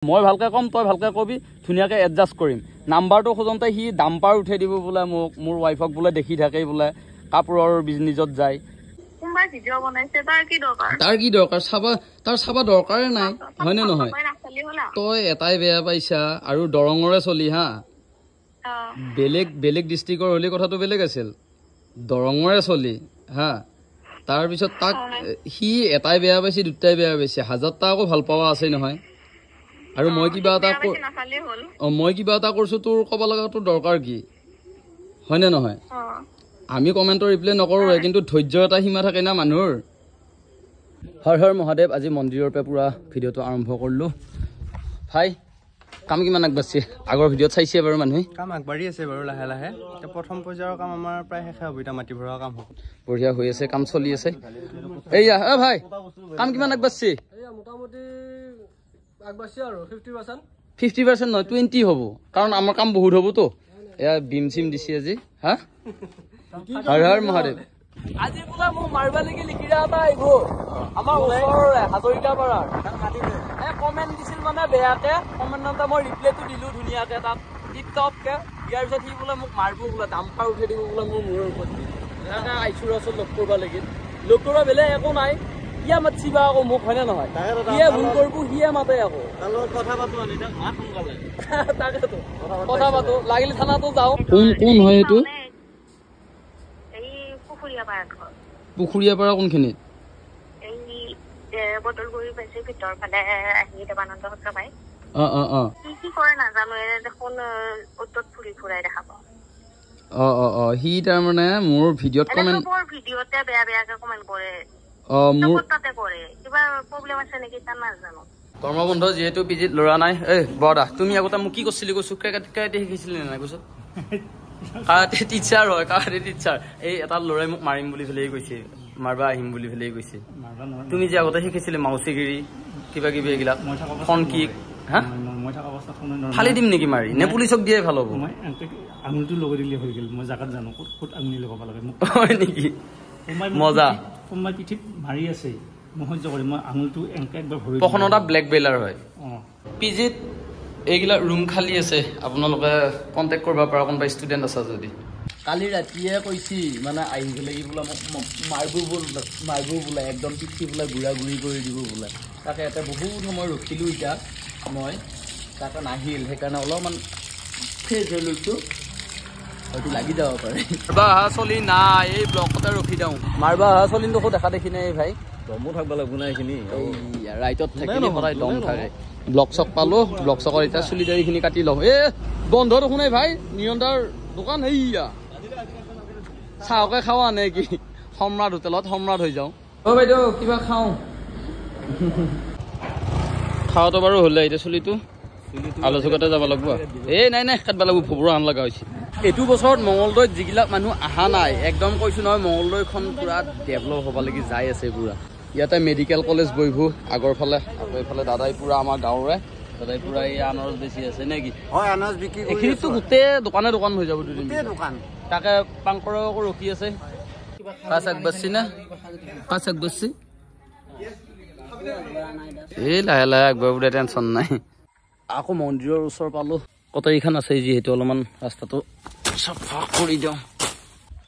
মই ভালকে কম তই ভালকে কবি ধুনিয়াকে এডজাস্ট কৰিম নাম্বাৰটো খোজনতে হি ডাম্পাৰ উঠাই দিব বোলে মোক মোৰ ওয়াইফক বোলে দেখি থাকে বোলে কাপোৰৰ বিজনেছত যায় কোনবা ভিডিও বনাইছে তাৰ কি দৰকাৰ তাৰ চাবা দৰকাৰে নাই হয়নে নহয় তই এটাই বেয়া পাইছা আৰু দৰঙৰে চলি হা বেলেগ ডিস্ট্ৰিক্টৰ হলি কথাটো বেলেগ আছিল দৰঙৰে চলি হা তাৰ পিছত তাক হি এটাই বেয়া পাইছে দুটাই বেয়া পাইছে হাজাৰটা আকৌ ভাল পাৱা আছে নহয় আৰু মই কিবা এটা কৰিছো তোৰ কব লগা তোৰ দৰকাৰ কি হয়নে নহয় আমি কমেন্টৰ ৰিপ্লাই নকৰো কিন্তু ধৈৰ্য এটা সীমা থাকে না মানুহৰ হৰ হৰ মহাদেৱ আজি মন্দিৰৰ পৰা পুৰা ভিডিঅটো আৰম্ভ কৰিলো ভাই কাম কিমান আগবাঢ়িছে আগৰ ভিডিঅত চাইছে বাৰু মানুহে কাম আগবাঢ়ি আছে বাৰু লাহে লাহে প্ৰথম পৰ্যায়ৰ কাম আমাৰ প্ৰায় শেষ হ'ব এটা মাটি ভৰা কাম হ'ব বঢ়িয়া হৈ আছে কাম চলি আছে এইয়া ভাই কাম কিমান আগবাঢ়িছে মোটামুটি আগবাঢ়িছে আৰু 50% নহয় 20 হ'ব কাৰণ আমাৰ কাম বহুত হ'বতো এয়া বিম চিম দিছে আজি হা হৰ হৰ মহাদেৱ আজি বোলা মোক মাৰিবা লাগি লিখিৰা এটা আহিব আমাৰ ওচৰৰে হাজৰিকা পাৰাৰ কমেণ্ট দিছিল মানে বেয়াকে কমেণ্টতে মই ৰিপ্লাইটো দিলো ধুনীয়াকে তাত টিপটপকে ইয়াৰ পিছত সি বোলে মোক মাৰিব বোলে ডাম্পাৰ উঠাই দিব বোলে মোৰ মূৰৰ ওপৰত এনেকৈ আইচুৰ ওচৰত লগ কৰিব লাগিল লগ কৰিব বেলেগ একো নাই ইয়া মাতিবা আকৌ মোক হয়নে নহয় ইয়ে ভুল কৰিব সিয়ে মাতে আকৌ কথা পাতো তাকেতো কথা পাতো লাগিলে থানাতো যাওঁ কোন হয় এইটো পুখুৰীয়া পাৰা কোনখিনিত বদলগুৰি পাইছে ভিতৰ ফালে আহি দেৱানন্দ সত্ৰ পাই কি কৰে নাজানো দেখোন অটত ফুৰি ফুৰাই দেখা পাওঁ সি তাৰমানে মোৰ ভিডিঅ'ত কমেণ্ট ভিডিঅ'তে বেয়াকে কমেণ্ট কৰে তাতে কৰে কিবা প্ৰব্লেম আছে নেকি তাৰ নাজানো কৰ্মবন্ধ যিহেতু পিজিত ল'ৰা নাই বৰদা তুমি আগতে মোক কি কৈছিলি কৈছো কাৰাটে শিকিছিলি নাই কৈছো কাৰাটে টিচাৰ হয় কাৰাটে টিচাৰ এই এটা ল'ৰাই মোক মাৰিম বুলি ফেলে কৈছে মাৰবা আহিম বুলি ফেলে কৈছে তুমি যে আগতে শিকিছিলি মাউচিগিৰি কিবা কিবি এইবিলাক ফোন কিক হা ফালি দিম নেকি মাৰি নে পুলিচক দিয়ে ভাল হ'ব আঙুলটো লগাই দিলে হৈ গ'ল মই জাগাত জানো ক'ত আঙুলি লগাব লাগে হয় নেকি মজা কোনোবাই পিঠিত মাৰি আছে মই সহ্য কৰিম মই আঙুলটো একবাৰ ভৰি প্ৰখনতা ব্লেক বেলাৰ হয় পিজিত এইগিলা ৰুম খালী আছে আপোনালোকে কণ্টেক্ট কৰিব পৰা কোনোবা ষ্টুডেণ্ট আছে যদি কালি ৰাতিয়ে কৈছি মানে আহি পেলাই কি বোলে মোক মাৰিব বোলে একদম পিঠি বোলে ঘূৰা ঘূৰি কৰি দিব বোলে তাকে ইয়াতে বহুত সময় ৰখিলোঁ এতিয়া মই তাকে নাহিল সেইকাৰণে অলপমান ফ্ৰেছ হৈ লৈছোঁ হয়তো লাগি যাব পাৰে মাৰবা অহা চলি নাই এই ব্লকতে ৰখি দিওঁ মাৰবা অহা চলিটো দেখা দেখি নাই ভাই দমো থাকিব লাগিব না এইখিনি ৰাইটত থাকিলে সদায় দম থাকে ব্লক চক পালো ব্লক চকৰ এতিয়া চুলি দাড়িখিনি কাটি লওঁ বন্ধ দেখোন নাই ভাই নিয়ন্তাৰ দোকান সেইয়া চাহকে খাওঁ আনে কি সম্ৰাট হোটেলত সম্ৰাট হৈ যাওঁ বাইদেউ কিবা খাওঁ খাওঁতো বাৰু হ'লে এতিয়া চুলিটো আলোচকতে যাব লাগিব নাই কাটব লাগিব ভুবুৰা আন লগা হৈছে এইটো বছৰত মঙলদৈত যিবিলাক মানুহ অহা নাই একদম কৈছো নহয় মঙলদৈখন পুৰা ডেভেলপ হ'ব লাগি যাই আছে পুৰা ইয়াতে মেডিকেল কলেজ বহিব আগৰ ফালে আকৌ এইফালে দাদাই পুৰা আমাৰ গাঁৱৰে দাদাই পুৰা এই আনাৰস বেছি আছে নেকি এইখিনিতো গোটেই দোকান হৈ যাব দুদিন তাকে পাংকৰকো ৰখি আছে কাছ আগবাঢ়ছি না কাছ আগবাঢ়ছি এই লাহে লাহে আগবাঢ়িবলৈ টেনশ্যন নাই আকৌ মন্দিৰৰ ওচৰ পালো কটাৰীখন আছে যিহেতু অলপমান ৰাস্তাটো চাফা কৰি দিওঁ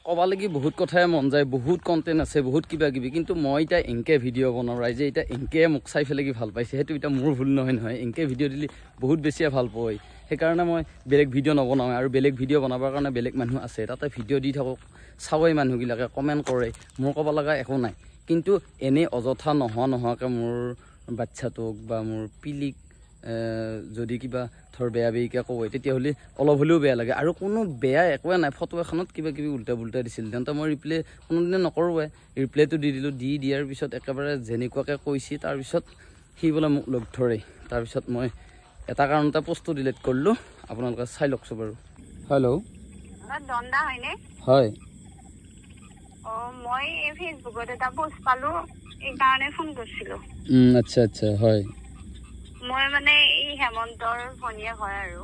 ক'ব লাগি বহুত কথাই মন যায় বহুত কণ্টেণ্ট আছে বহুত কিবা কিবি কিন্তু মই এতিয়া এনকে ভিডিঅ' বনাওঁ ৰাইজে এতিয়া এনকে মোক চাই পেলাই কি ভাল পাইছে সেইটো এতিয়া মোৰ ভুল নহয় এনকে ভিডিঅ' দিলে বহুত বেছিয়ে ভাল পায় সেইকাৰণে মই বেলেগ ভিডিঅ' নবনাওঁ আৰু বেলেগ ভিডিঅ' বনাবৰ কাৰণে বেলেগ মানুহ আছে তাতে ভিডিঅ' দি থাকক চাবই মানুহবিলাকে কমেণ্ট কৰে মোৰ ক'ব লগা একো নাই কিন্তু এনেই অযথা নোহোৱাকৈ মোৰ বাচ্ছাটোক বা মোৰ পিলিক যদি কিবা ধৰ বেয়া বেয়িকে কয় তেতিয়াহ'লে অলপ হ'লেও বেয়া লাগে আৰু কোনো বেয়া একোৱে নাই ফটো এখনত কিবা কিবি উল্টা পুল্টা দিছিল তেন্তে মই ৰিপ্লাই কোনোদিনে নকৰোঁৱে ৰিপ্লাইটো দি দিলোঁ দিয়াৰ পিছত একেবাৰে যেনেকুৱাকৈ কৈছে তাৰপিছত সি বোলে মোক লগ ধৰে তাৰপিছত মই এটা কাৰণতে পোষ্টটো ডিলিট কৰিলোঁ আপোনালোকে চাই লওকচোন বাৰু হেল্ল' হয় মই ফেচবুকত এটা পোষ্ট পালোঁ এইকাৰণে ফোন কৰিছিলোঁ আচ্ছা হয় মই মানে এই হেমন্তৰ ভনীয়েক হয় আৰু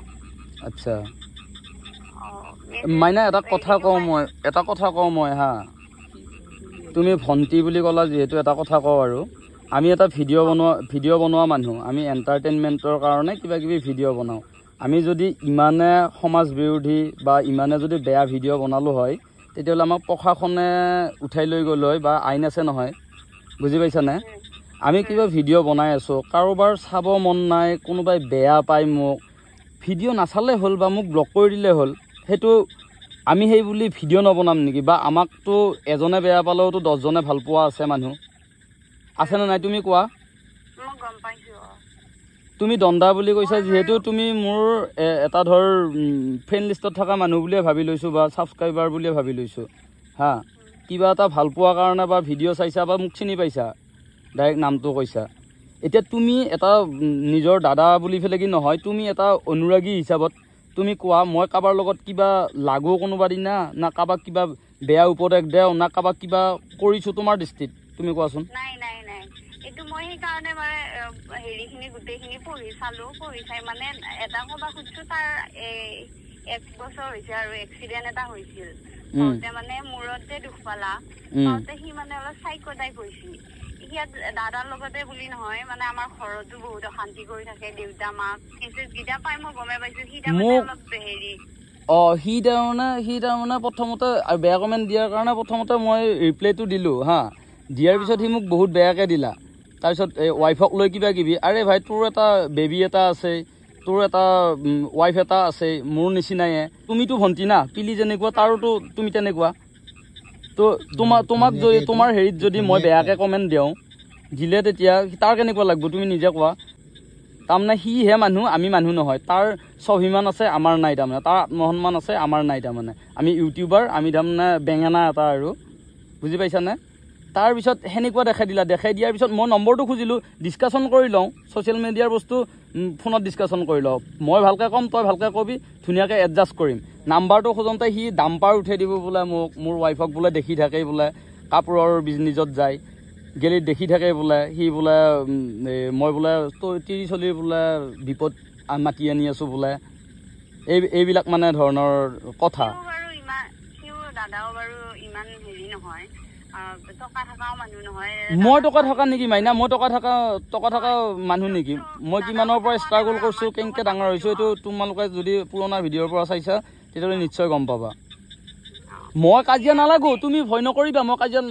আচ্ছা মাইনা এটা কথা কওঁ মই হা তুমি ভণ্টি বুলি ক'লা যিহেতু এটা কথা কওঁ আৰু আমি এটা ভিডিঅ' বনোৱা মানুহ আমি এণ্টাৰটেইনমেণ্টৰ কাৰণে কিবা কিবি ভিডিঅ' বনাওঁ আমি যদি ইমানে সমাজ বিৰোধী বা ইমানে যদি বেয়া ভিডিঅ' বনালোঁ হয় তেতিয়াহ'লে আমাক প্ৰশাসনে উঠাই লৈ গ'ল হয় বা আইন আছে নহয় বুজি পাইছানে আমি কিবা ভিডিঅ' বনাই আছোঁ কাৰোবাৰ চাব মন নাই কোনোবাই বেয়া পায় মোক ভিডিঅ' নাচালে হ'ল বা মোক ব্লক কৰি দিলে হ'ল সেইটো আমি সেই বুলি ভিডিঅ' নবনাম নেকি বা আমাকতো এজনে বেয়া পালেওতো 10জনে ভাল পোৱা আছে মানুহ আছেনে নাই তুমি কোৱা তুমি দণ্ডা বুলি কৈছা যিহেতু তুমি মোৰ এটা ধৰ ফ্ৰেণ্ড লিষ্টত থকা মানুহ বুলিয়ে ভাবি লৈছোঁ বা ছাবস্ক্ৰাইবাৰ বুলিয়ে ভাবি লৈছোঁ হা কিবা এটা ভাল পোৱাৰ কাৰণে বা ভিডিঅ' চাইছা বা মোক চিনি পাইছা ডাইৰেক্ট নামটো কৈছা এতিয়া তুমি এটা নিজৰ দাদা বুলি ফেলে কি নহয় তুমি এটা অনুৰাগী হিচাপত তুমি কোৱা মই কাৰোবাৰ লগত কিবা লাগো কোনোবা দিনা না কাৰোবাক কিবা বেয়া উপদেশ দেওঁ না কাৰোবাক কিবা কৰিছোঁ তোমাৰ দৃষ্টিত তুমি কোৱাচোন এইটো মই সেইকাৰণে মানে হেৰিখিনি গোটেইখিনি পঢ়ি চালো পঢ়ি চাই মানে এটা ক'বা খুজিছো তাৰ 1 বছৰ হৈছে আৰু এক্সিডেণ্ট এটা হৈছিল মানে মূৰতে দুখ পালা সি মানে অলপ চাইকো টাইপ হৈছিল ইয়াত দাদাৰ লগতে বুলি নহয় মানে আমাৰ ঘৰতো বহুত অশান্তি কৰি থাকে দেউতা মাক মেছেজকেইটা পাই মই গমে পাইছো সি তাৰমানে অলপ হেৰি সি তাৰমানে প্ৰথমতে বেয়া কমেণ্ট দিয়াৰ কাৰণে প্ৰথমতে মই ৰিপ্লাইটো দিলোঁ হা দিয়াৰ পিছত সি মোক বহুত বেয়াকৈ দিলা তাৰপিছত ৱাইফক লৈ কিবা কিবি আৰে ভাই তোৰ এটা বেবী এটা আছে তোৰ এটা ৱাইফ এটা আছে মোৰ নিচিনায়ে তুমিতো ভণ্টি না পিলি যেনেকুৱা তাৰোতো তুমি তেনেকুৱা তো তোমাক যদি তোমাৰ হেৰিত যদি মই বেয়াকৈ কমেণ্ট দিওঁ দিলে তেতিয়া তাৰ কেনেকুৱা লাগিব তুমি নিজে কোৱা তাৰমানে সিহে মানুহ আমি মানুহ নহয় তাৰ স্বাভিমান আছে আমাৰ নাই তাৰমানে তাৰ আত্মসন্মান আছে আমাৰ নাই তাৰমানে আমি ইউটিউবাৰ আমি তাৰমানে বেঙেনা এটা আৰু বুজি পাইছানে তাৰপিছত সেনেকুৱা দেখাই দিয়াৰ পিছত মই নম্বৰটো খুজিলোঁ ডিছকাশ্যন কৰি লওঁ ছ'চিয়েল মিডিয়াৰ বস্তু ফোনত ডিছকাশ্যন কৰি লওঁ মই ভালকৈ ক'ম তই ভালকৈ ক'বি ধুনীয়াকৈ এডজাষ্ট কৰিম নাম্বাৰটো খোজোঁতে সি ডাম্পাৰ উঠাই দিব বোলে মোক মোৰ ৱাইফক বোলে দেখি থাকে বোলে কাপোৰৰ বিজনেছত যায় গেলিত দেখি থাকে বোলে সি বোলে মই বোলে 30 বোলে বিপদ মাতি আনি আছোঁ বোলে এইবিলাক মানে ধৰণৰ কথা মই টকা থকা নেকি মাইনা মই টকা থকা মানুহ নেকি মই কিমানৰ পৰা ষ্ট্ৰাগল কৰিছোঁ কেনেকৈ ডাঙৰ হৈছোঁ এইটো তোমালোকে যদি পুৰণা ভিডিঅ'ৰ পৰা চাইছা তেতিয়াহ'লে নিশ্চয় গম পাবা মই কাজিয়া নালাগো তুমি ভয় নকৰিবা মই কাজিয়া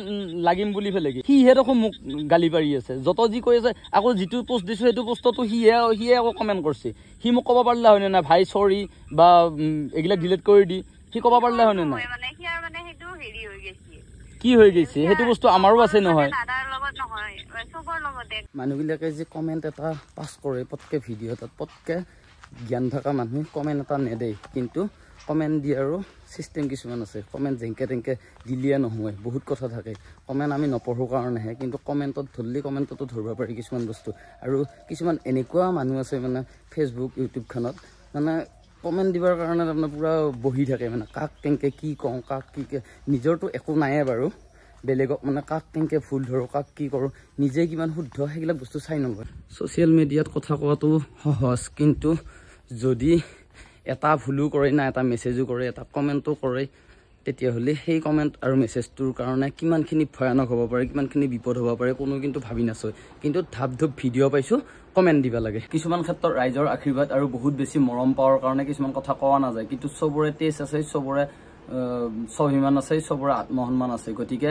লাগিম বুলি ফেলে কি সিহে দেখোন মোক গালি পাৰি আছে যত যি কৈ আছে আকৌ যিটো পোষ্ট দিছোঁ সেইটো পোষ্টতো সিহে আকৌ কমেণ্ট কৰিছে সি মোক ক'ব পাৰিলে হয়নে নাই ভাই চৰি বা এইবিলাক ডিলিট কৰি দি সি ক'ব পাৰিলে হয়নে নাই কি হৈ গৈছে সেইটো বস্তু আমাৰো আছে নহয় মানুহবিলাকে যে কমেণ্ট এটা পাছ কৰে পটকৈ ভিডিঅ' এটাত পটকৈ জ্ঞান থকা মানুহে কমেণ্ট এটা নেদেয় কিন্তু কমেণ্ট দিয়াৰো ছিষ্টেম কিছুমান আছে কমেণ্ট যেনেকৈ তেনেকৈ দিলিয়ে নহয় বহুত কথা থাকে কমেণ্ট আমি নপঢ়োঁ কাৰণেহে কিন্তু কমেণ্টত ধৰিলে কমেণ্টতো ধৰিব পাৰি কিছুমান বস্তু আৰু কিছুমান এনেকুৱা মানুহ আছে মানে ফেচবুক ইউটিউবখনত মানে কমেণ্ট দিবৰ কাৰণে তাৰমানে পূৰা বহি থাকে মানে কাক কেনেকৈ কি কওঁ কাক কি নিজৰতো একো নাইয়ে বাৰু বেলেগক মানে কাক কেনেকৈ ভুল ধৰোঁ কাক কি কৰোঁ নিজে কিমান শুদ্ধ সেইবিলাক বস্তু চাই নলয় ছ'চিয়েল মিডিয়াত কথা কোৱাটো সহজ কিন্তু যদি এটা ভুলো কৰে না এটা মেছেজো কৰে এটা কমেণ্টো কৰে তেতিয়াহ'লে সেই কমেণ্ট আৰু মেছেজটোৰ কাৰণে কিমানখিনি ভয়ানক হ'ব পাৰে কিমানখিনি বিপদ হ'ব পাৰে কোনো কিন্তু ভাবি নাচায় কিন্তু ধাপ ধুপ ভিডিঅ' পাইছোঁ কমেণ্ট দিব লাগে কিছুমান ক্ষেত্ৰত ৰাইজৰ আশীৰ্বাদ আৰু বহুত বেছি মৰম পাৱাৰ কাৰণে কিছুমান কথা কোৱা নাযায় কিন্তু চবৰে টেষ্ট আছে চবৰে স্বাভিমান আছে চবৰে আত্মসন্মান আছে গতিকে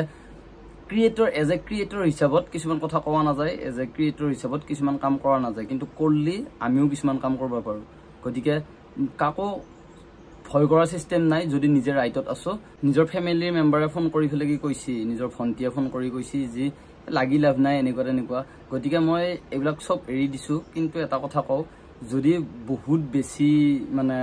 এজ এ ক্ৰিয়েটৰ হিচাপত কিছুমান কথা কোৱা নাযায় এজ এ ক্ৰিয়েটৰ হিচাপত কিছুমান কাম কৰা নাযায় কিন্তু কৰিলে আমিও কিছুমান কাম কৰিব পাৰোঁ গতিকে কাকো ভয় কৰা চিষ্টেম নাই যদি নিজে ৰাইটত আছো নিজৰ ফেমিলিৰ মেম্বাৰে ফোন কৰি ফেলে কি কৈছে নিজৰ ভণ্টিয়ে ফোন কৰি কৈছে যে লাগি লাভ নাই এনেকুৱা তেনেকুৱা গতিকে মই এইবিলাক চব এৰি দিছোঁ কিন্তু এটা কথা কওঁ যদি বহুত বেছি মানে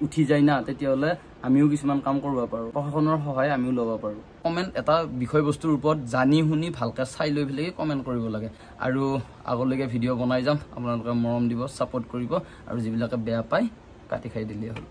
উঠি যায় না তেতিয়াহ'লে আমিও কিছুমান কাম কৰিব পাৰোঁ প্ৰশাসনৰ সহায় আমিও ল'ব পাৰোঁ কমেণ্ট এটা বিষয়বস্তুৰ ওপৰত জানি শুনি ভালকৈ চাই লৈ পেলাই কমেণ্ট কৰিব লাগে আৰু আগলৈকে ভিডিঅ' বনাই যাম আপোনালোকে মৰম দিব ছাপোৰ্ট কৰিব আৰু যিবিলাকে বেয়া পায় কাটি খাই দিলেই হ'ল